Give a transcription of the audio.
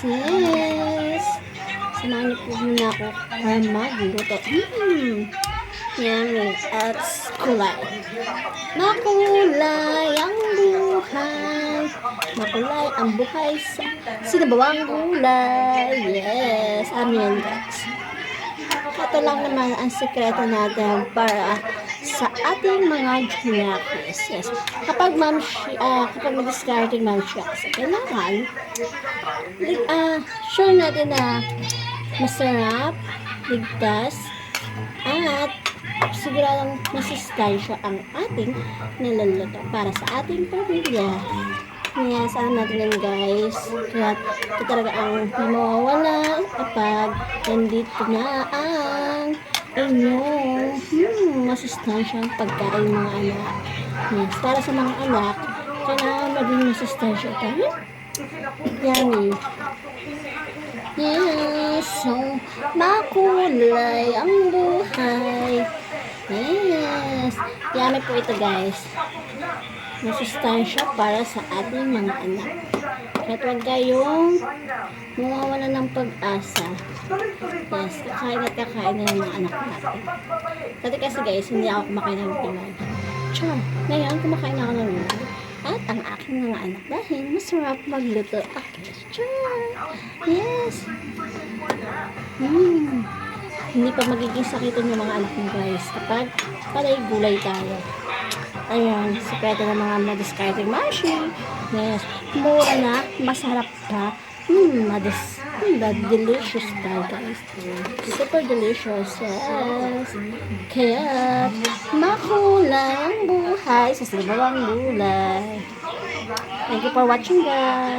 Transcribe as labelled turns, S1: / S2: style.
S1: Yes! Samahan niyo po muna ako para magluto. Yummy at kulay. Makulay ang buhay. Makulay ang buhay sa sinabawang gulay. Yes! Amin, guys. Ito lang naman ang sekreto natin para sa ating mga ginakis. Yes. Kapag mag-discarding ma'am siya, kailangan sure natin na masarap, ligtas, at siguradong masustansya ang ating niluluto para sa ating pamilya. Yes, alam natin yan, guys. Kaya ito talaga ang mawawala kapag nandito na ang inyong masustansyang pagkain mga anak. Yes, para sa mga anak, kailangan maging masustansya tayo. Yummy. Yes, so makulay ang buhay. Yes, yummy po ito, guys. Masustansya para sa ating mga anak. Kaya huwag kayong mawawala ng pag-asa. Yes, kakain na ng mga anak natin. Dati kasi, guys, hindi ako kumakain ng Pinoy. Char, ngayon kumakain ako ng Pinoy. At ang aking mga anak dahil masarap magluto. Okay, char. Yes. Hindi pa magiging sakitin yung mga anak mo, guys, kapag palay gulay tayo. Ayan, sekreto ng mga ma-discarding machine. Yes, mura na, masarap pa. Delicious pa, guys. Super delicious, yes. Kaya, makulay ang buhay sa sinabawang gulay. Thank you for watching, guys.